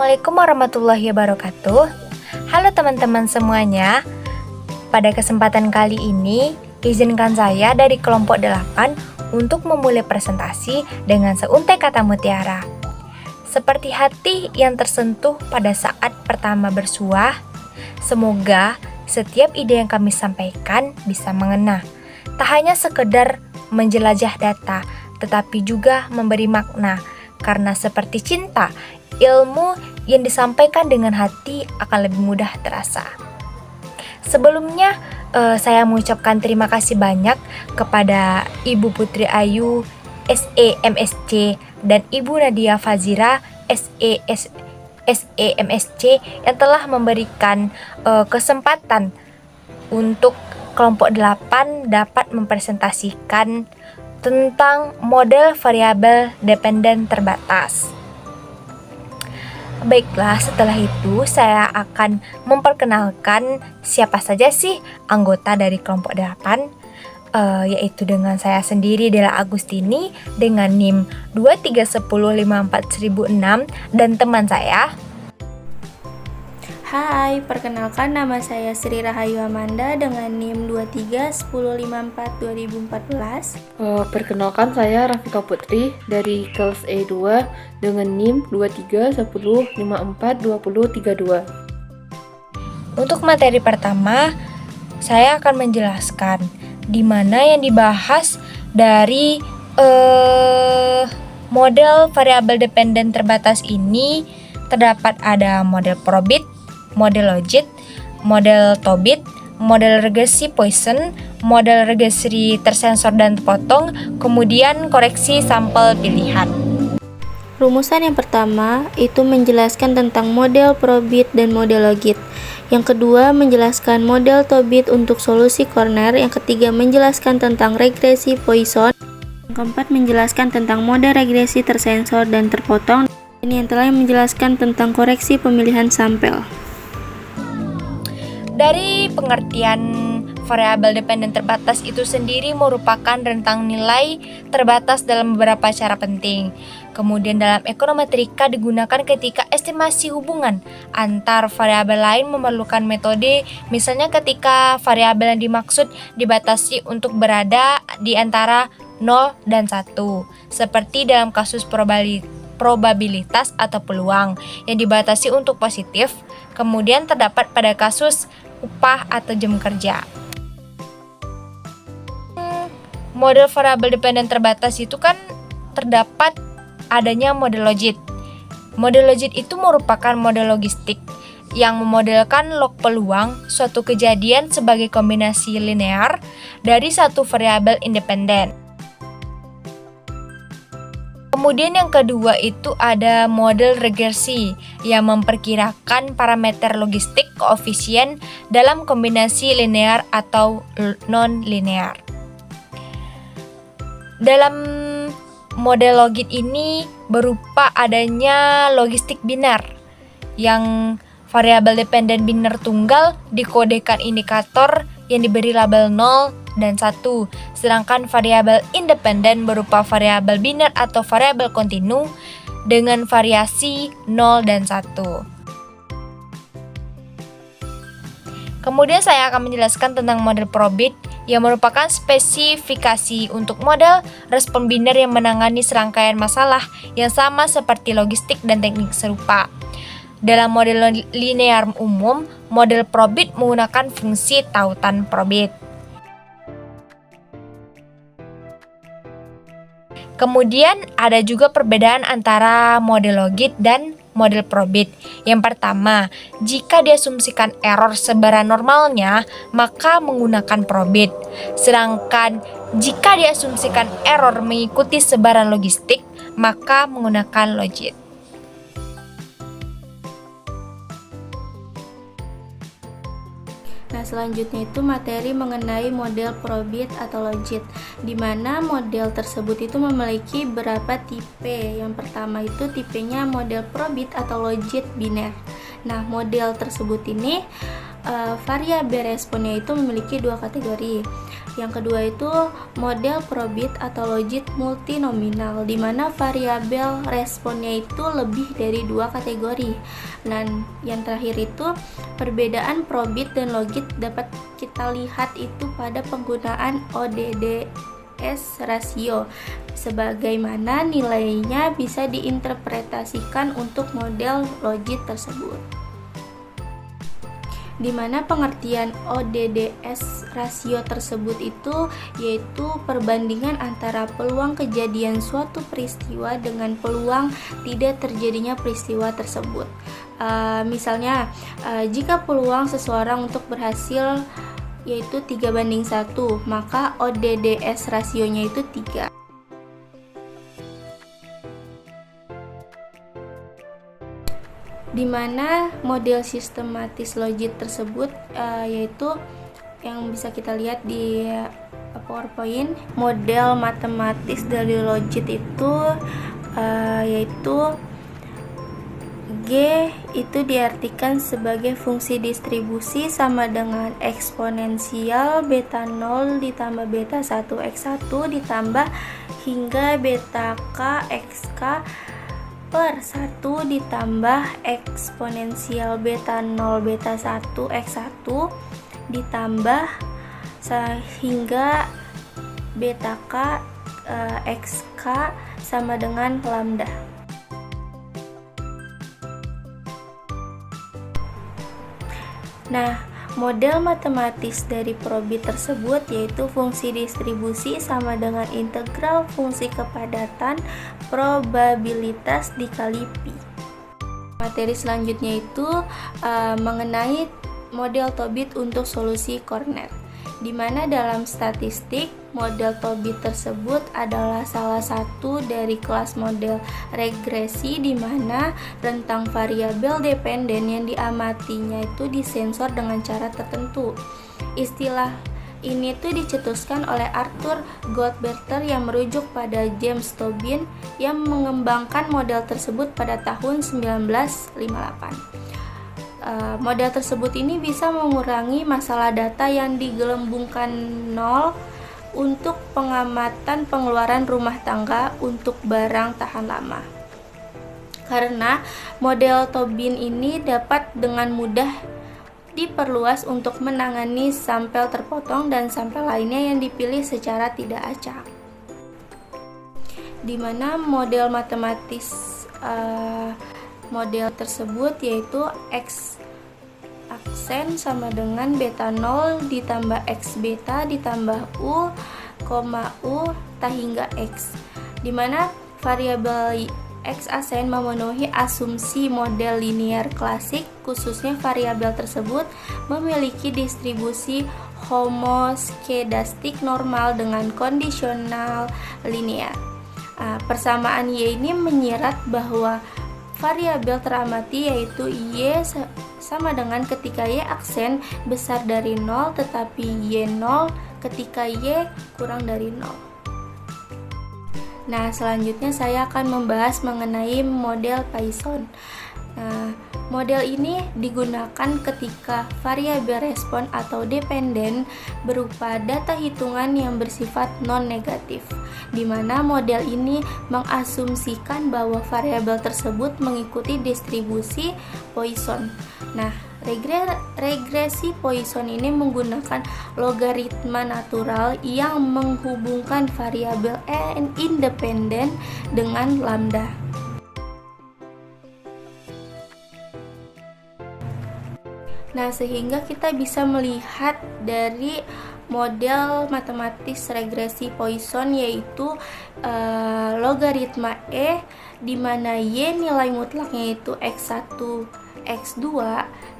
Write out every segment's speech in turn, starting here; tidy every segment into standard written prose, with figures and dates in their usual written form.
Assalamualaikum warahmatullahi wabarakatuh. Halo teman-teman semuanya. Pada kesempatan kali ini, izinkan saya dari kelompok 8 untuk memulai presentasi dengan seuntai kata mutiara. Seperti hati yang tersentuh pada saat pertama bersuah, semoga setiap ide yang kami sampaikan bisa mengena. Tak hanya sekedar menjelajah data, tetapi juga memberi makna. Karena seperti cinta, ilmu yang disampaikan dengan hati akan lebih mudah terasa. Sebelumnya, saya mengucapkan terima kasih banyak kepada Ibu Putri Ayu, SEMSC, dan Ibu Nadia Fazira, SEMSC, yang telah memberikan kesempatan untuk kelompok 8 dapat mempresentasikan tentang model variabel dependen terbatas. Baiklah, setelah itu saya akan memperkenalkan siapa saja sih anggota dari kelompok 8, yaitu dengan saya sendiri, Dela Agustini, dengan NIM 231054006, dan teman saya. Hai, perkenalkan nama saya Sri Rahayu Amanda dengan NIM 231542014. Perkenalkan saya Rafika Putri dari kelas E2 dengan NIM 2310542032. Untuk materi pertama, saya akan menjelaskan di mana yang dibahas dari model variabel dependen terbatas ini. Terdapat ada model Probit, model Logit, model Tobit, model regresi Poisson, model regresi tersensor dan terpotong, kemudian koreksi sampel pilihan. Rumusan yang pertama itu menjelaskan tentang model Probit dan model Logit. Yang kedua menjelaskan model Tobit untuk solusi corner. Yang ketiga menjelaskan tentang regresi Poisson. Yang keempat menjelaskan tentang model regresi tersensor dan terpotong. Dan yang terakhir menjelaskan tentang koreksi pemilihan sampel. Dari pengertian variabel dependen terbatas itu sendiri merupakan rentang nilai terbatas dalam beberapa cara penting. Kemudian dalam ekonometrika digunakan ketika estimasi hubungan antar variabel lain memerlukan metode, misalnya ketika variabel yang dimaksud dibatasi untuk berada di antara 0 dan 1, seperti dalam kasus probabilitas atau peluang yang dibatasi untuk positif. Kemudian terdapat pada kasus upah atau jam kerja. Model variabel dependen terbatas itu kan terdapat adanya model Logit. Model Logit itu merupakan model logistik yang memodelkan log peluang suatu kejadian sebagai kombinasi linear dari satu variabel independen. Kemudian yang kedua itu ada model regresi yang memperkirakan parameter logistik koefisien dalam kombinasi linear atau non-linear. Dalam model Logit ini berupa adanya logistik biner yang variabel dependen biner tunggal dikodekan indikator yang diberi label 0 dan 1, sedangkan variabel independen berupa variabel biner atau variabel kontinu dengan variasi 0 dan 1. Kemudian saya akan menjelaskan tentang model Probit yang merupakan spesifikasi untuk model respon biner yang menangani serangkaian masalah yang sama seperti logistik dan teknik serupa. Dalam model linear umum, model Probit menggunakan fungsi tautan Probit. Kemudian ada juga perbedaan antara model Logit dan model Probit. Yang pertama, jika diasumsikan error sebaran normalnya, maka menggunakan Probit. Sedangkan jika diasumsikan error mengikuti sebaran logistik, maka menggunakan Logit. Nah, selanjutnya itu materi mengenai model Probit atau Logit, di mana model tersebut itu memiliki beberapa tipe. Yang pertama itu tipenya model Probit atau Logit biner. Nah, model tersebut ini variabel responnya itu memiliki dua kategori. Yang kedua itu model probit atau logit multinominal, di mana variabel responnya itu lebih dari dua kategori. Dan yang terakhir itu perbedaan probit dan logit dapat kita lihat itu pada penggunaan ODDS rasio, sebagaimana nilainya bisa diinterpretasikan untuk model logit tersebut. Di mana pengertian ODDS rasio tersebut itu yaitu perbandingan antara peluang kejadian suatu peristiwa dengan peluang tidak terjadinya peristiwa tersebut. Misalnya, jika peluang seseorang untuk berhasil yaitu 3:1, maka ODDS rasionya itu 3. Di mana model sistematis logit tersebut yaitu yang bisa kita lihat di PowerPoint, model matematis dari logit itu yaitu G itu diartikan sebagai fungsi distribusi sama dengan eksponensial beta 0 ditambah beta 1 x1 ditambah hingga beta k xk per 1 ditambah eksponensial beta 0 beta 1 x1 ditambah sehingga beta k xk sama dengan lambda. Nah, model matematis dari probit tersebut yaitu fungsi distribusi sama dengan integral fungsi kepadatan probabilitas dikali pi. Materi selanjutnya itu mengenai model Tobit untuk solusi Cornet, di mana dalam statistik model Tobit tersebut adalah salah satu dari kelas model regresi di mana rentang variabel dependen yang diamatinya itu disensor dengan cara tertentu. Istilah ini tuh dicetuskan oleh Arthur Goldberger yang merujuk pada James Tobin yang mengembangkan model tersebut pada tahun 1958. Model tersebut ini bisa mengurangi masalah data yang digelembungkan nol untuk pengamatan pengeluaran rumah tangga untuk barang tahan lama. Karena model Tobin ini dapat dengan mudah diperluas untuk menangani sampel terpotong dan sampel lainnya yang dipilih secara tidak acak. Di mana model matematis model tersebut yaitu X aksen sama dengan beta 0 ditambah X beta ditambah U, U tak hingga X, di mana variabel X aksen memenuhi asumsi model linear klasik, khususnya variabel tersebut memiliki distribusi homoskedastik normal dengan kondisional linear. Persamaan Y ini menyirat bahwa variabel teramati yaitu Y sama dengan ketika Y aksen besar dari 0 tetapi Y 0 ketika Y kurang dari 0. Nah, selanjutnya saya akan membahas mengenai model Poisson. Nah, model ini digunakan ketika variabel respon atau dependen berupa data hitungan yang bersifat non-negatif, di mana model ini mengasumsikan bahwa variabel tersebut mengikuti distribusi Poisson. Nah, regresi Poisson ini menggunakan logaritma natural yang menghubungkan variabel n independen dengan lambda. Nah, sehingga kita bisa melihat dari model matematis regresi Poisson yaitu logaritma E di mana Y nilai mutlaknya itu x1, x2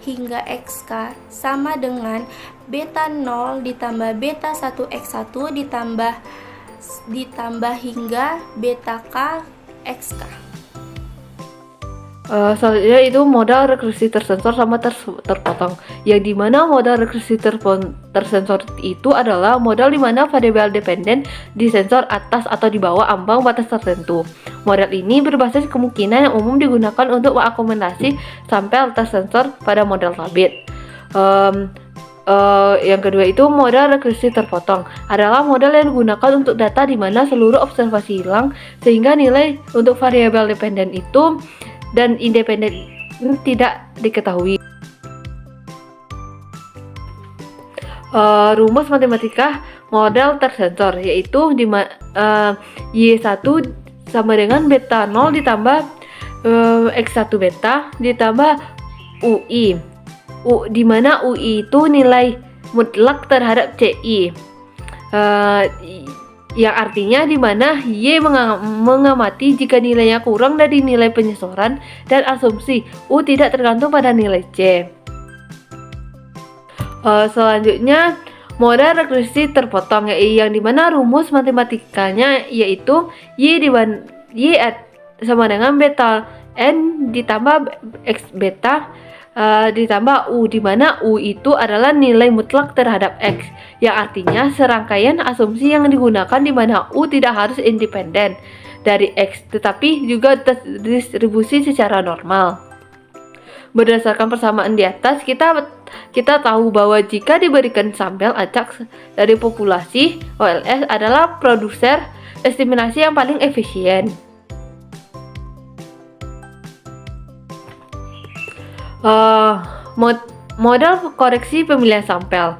hingga xk sama dengan beta 0 ditambah beta 1 x1 ditambah hingga beta k xk. Selanjutnya itu modal regresi tersensor sama terpotong, yang dimana modal regresi tersensor itu adalah modal dimana variabel dependen disensor atas atau di bawah ambang batas tertentu. Model ini berbasis kemungkinan yang umum digunakan untuk mengakomodasi sampel tersensor pada model Tobit. Yang kedua itu model rekursi terpotong adalah model yang digunakan untuk data di mana seluruh observasi hilang sehingga nilai untuk variabel dependen itu dan independen tidak diketahui. Rumus matematika model tersensor yaitu Y1 sama dengan beta 0 ditambah X1 beta ditambah UI. Di mana UI itu nilai mutlak terhadap CI. Yang artinya di mana Y mengamati jika nilainya kurang dari nilai penyesuaian dan asumsi U tidak tergantung pada nilai C. Selanjutnya model rekursi terpotong yang dimana rumus matematikanya yaitu Y sama dengan beta N ditambah X beta ditambah U, di mana U itu adalah nilai mutlak terhadap X, yang artinya serangkaian asumsi yang digunakan di mana U tidak harus independen dari X, tetapi juga terdistribusi secara normal. Berdasarkan persamaan di atas, kita tahu bahwa jika diberikan sampel acak dari populasi, OLS adalah produser estimasi yang paling efisien. Model koreksi pemilihan sampel.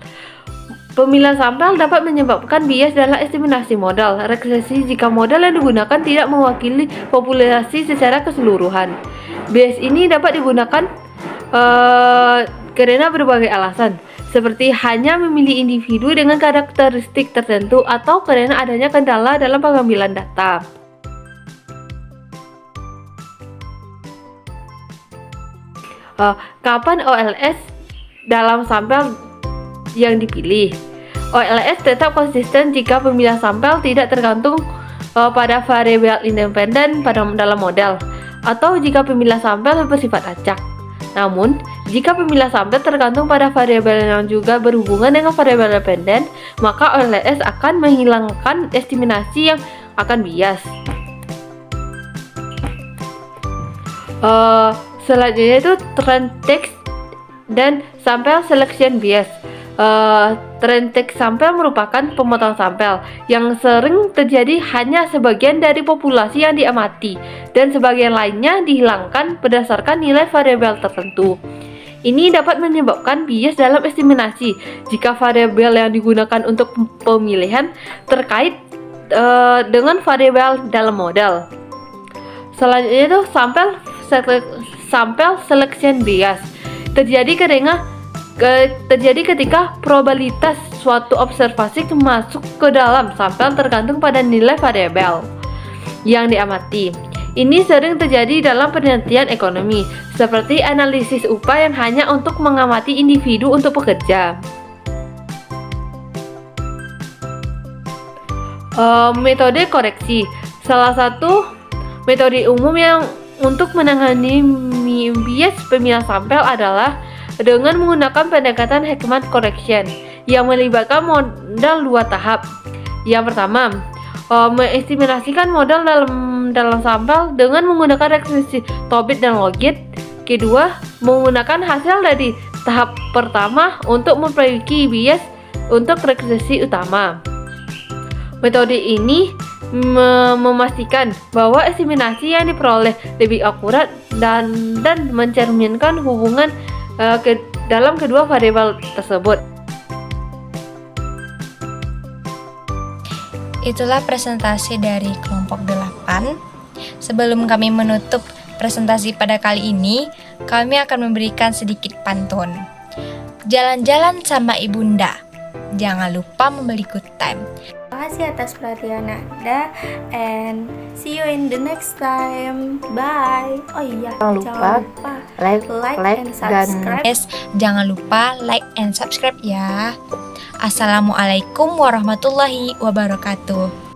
Pemilihan sampel dapat menyebabkan bias dalam estimasi model regresi jika model yang digunakan tidak mewakili populasi secara keseluruhan. Bias ini dapat digunakan karena berbagai alasan, seperti hanya memilih individu dengan karakteristik tertentu atau karena adanya kendala dalam pengambilan data. Kapan OLS dalam sampel yang dipilih? OLS tetap konsisten jika pemilihan sampel tidak tergantung pada variabel independen dalam model, atau jika pemilihan sampel bersifat acak. Namun, jika pemilihan sampel tergantung pada variabel yang juga berhubungan dengan variabel dependen, maka OLS akan menghilangkan estimasi yang akan bias. Selanjutnya itu trend text dan sampel selection bias. Trend text sampel merupakan pemotong sampel yang sering terjadi hanya sebagian dari populasi yang diamati dan sebagian lainnya dihilangkan berdasarkan nilai variabel tertentu. Ini dapat menyebabkan bias dalam estimasi jika variabel yang digunakan untuk pemilihan terkait dengan variabel dalam model. Selanjutnya itu sampel selection bias terjadi ketika probabilitas suatu observasi masuk ke dalam sampel tergantung pada nilai variabel yang diamati. Ini sering terjadi dalam penelitian ekonomi, seperti analisis upah yang hanya untuk mengamati individu untuk bekerja. Metode koreksi. Salah satu metode umum yang untuk menangani bias pemilihan sampel adalah dengan menggunakan pendekatan Heckman correction yang melibatkan modal 2 tahap. Yang pertama, mengestimasikan modal dalam sampel dengan menggunakan regresi Tobit dan Logit. Kedua, menggunakan hasil dari tahap pertama untuk memperbaiki bias untuk regresi utama. Metode ini memastikan bahwa estimasi yang diperoleh lebih akurat dan mencerminkan hubungan dalam kedua variabel tersebut. Itulah presentasi dari kelompok 8. Sebelum kami menutup presentasi pada kali ini, kami akan memberikan sedikit pantun. Jalan-jalan sama ibunda, jangan lupa membeli good time. Terima kasih atas perhatian Anda and see you in the next time. Bye. Oh iya, jangan lupa like and subscribe. Jangan lupa like and subscribe ya. Assalamualaikum warahmatullahi wabarakatuh.